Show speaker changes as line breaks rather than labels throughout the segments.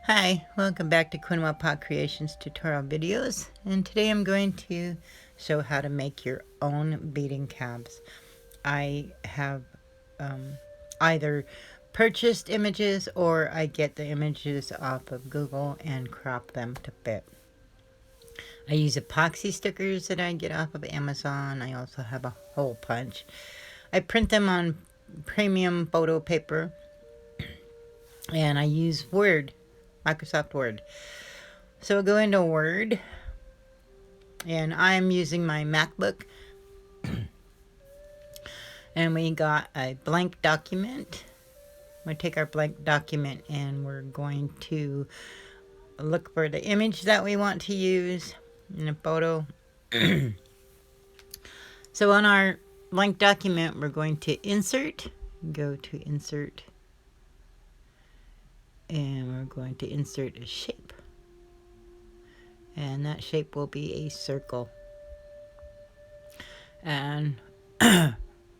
Hi, welcome back to Quinoa Pot Creations tutorial videos, and today I'm going to show how to make your own beading cabs. I have either purchased images or I get the images off of Google and crop them to fit. I use epoxy stickers that I get off of Amazon. I also have a hole punch. I print them on premium photo paper, and I use Microsoft Word. So we'll go into Word, and I'm using my MacBook, and we got a blank document. We'll take our blank document and we're going to look for the image that we want to use in a photo. So on our blank document, we're going to go to insert, and we're going to insert a shape. And that shape will be a circle. And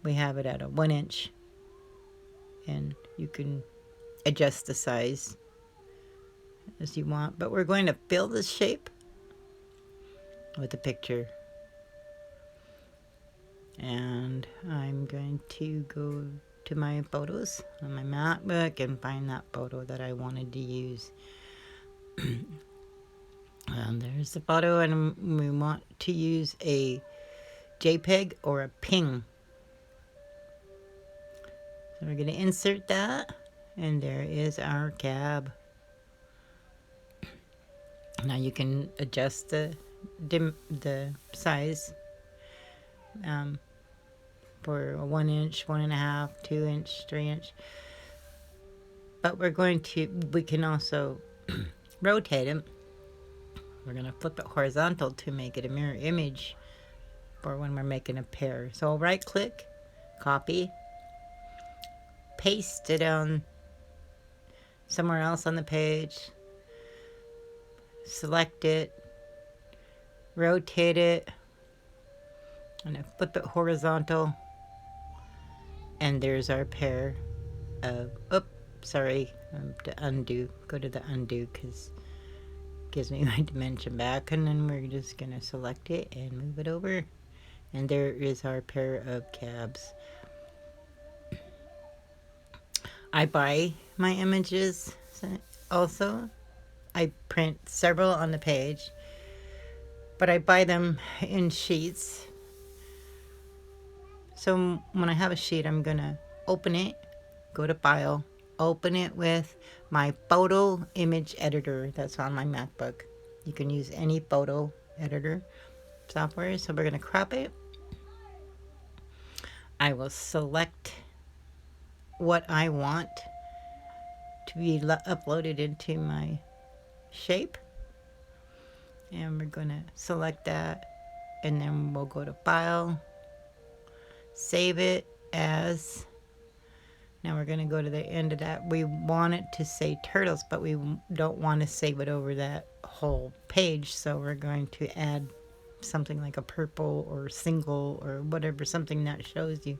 we have it at a 1 inch, and you can adjust the size as you want, but we're going to fill this shape with a picture. And I'm going to go to my photos on my MacBook and find that photo that I wanted to use. And there's the photo, and we want to use a JPEG or a PNG. So we're going to insert that, and there is our cab. Now you can adjust the size for a 1 inch, 1.5, 2 inch, 3 inch. But we can also rotate it. We're going to flip it horizontal to make it a mirror image for when we're making a pair. So I'll right click, copy, paste it on somewhere else on the page, select it, rotate it, and I flip it horizontal, and there's our pair of, to undo, go to the undo because it gives me my dimension back, and then we're just going to select it and move it over, and there is our pair of cabs. I buy my images also. I print several on the page, but I buy them in sheets. So when I have a sheet, I'm gonna open it, go to File, open it with my photo image editor that's on my MacBook. You can use any photo editor software. So we're gonna crop it. I will select what I want to be uploaded into my shape, and we're gonna select that, and then we'll go to File, save it as. Now we're gonna go to the end of that. We want it to say turtles, but we don't want to save it over that whole page, so we're going to add something like a purple or single or whatever, something that shows you.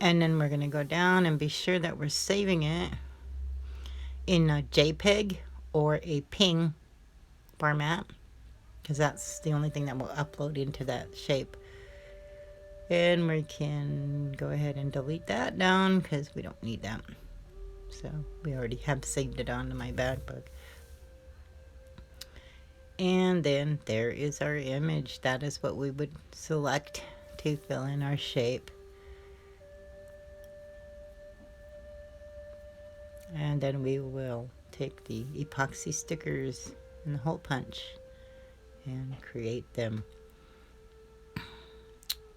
And then we're gonna go down and be sure that we're saving it in a JPEG or a PNG format, because that's the only thing that will upload into that shape. And we can go ahead and delete that down because we don't need that. So we already have saved it onto my MacBook. And then there is our image. That is what we would select to fill in our shape. And then we will take the epoxy stickers and the hole punch and create them.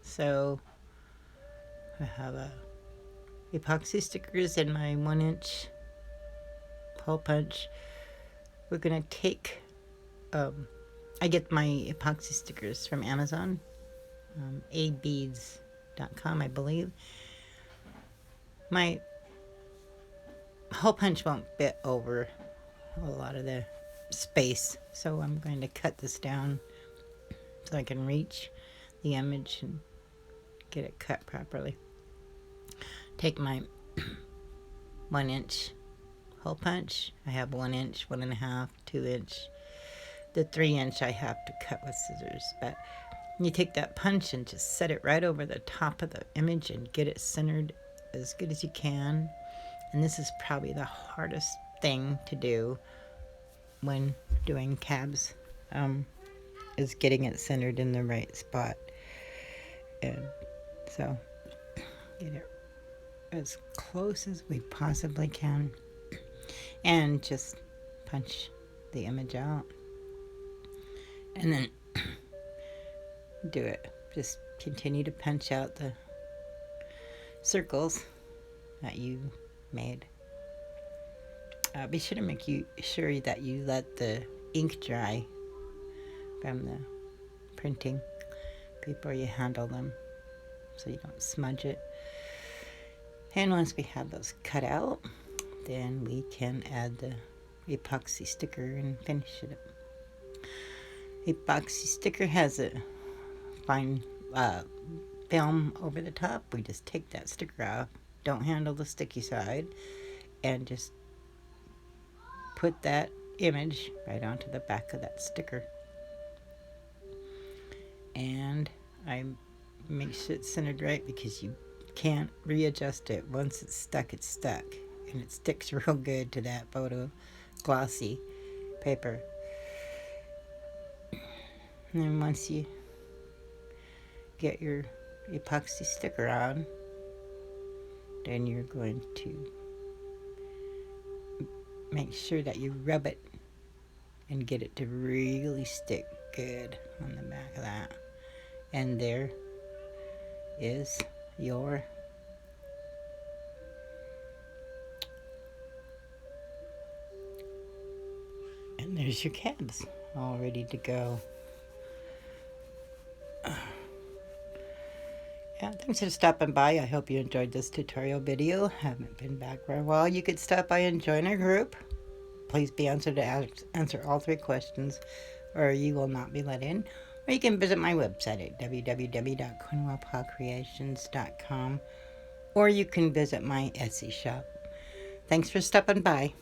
So I have a epoxy stickers in my 1 inch hole punch. We're gonna take, I get my epoxy stickers from Amazon, abeads.com, I believe. My hole punch won't fit over a lot of the space, so I'm going to cut this down so I can reach the image and get it cut properly. Take my 1 inch hole punch. I have 1 inch, 1.5, 2 inch. The 3 inch I have to cut with scissors. But you take that punch and just set it right over the top of the image and get it centered as good as you can. And this is probably the hardest thing to do when doing cabs, is getting it centered in the right spot. And so get it as close as we possibly can and just punch the image out. And then do it. Just continue to punch out the circles that you made. Be sure to make sure that you let the ink dry from the printing before you handle them, so you don't smudge it. And once we have those cut out, then we can add the epoxy sticker and finish it up. Epoxy sticker has a fine film over the top. We just take that sticker off, don't handle the sticky side, and just put that image right onto the back of that sticker. And I make sure it's centered right, because you can't readjust it. Once it's stuck, it's stuck, and it sticks real good to that photo glossy paper. And then once you get your epoxy sticker on, then you're going to make sure that you rub it and get it to really stick good on the back of that. And there is your there's your cabs all ready to go. Yeah, thanks for stopping by. I hope you enjoyed this tutorial video. Haven't been back for a while. You could stop by and join our group. Please be answered to answer all 3 questions, or you will not be let in. Or you can visit my website at www.cornwallpawcreations.com, or you can visit my Etsy shop. Thanks for stopping by.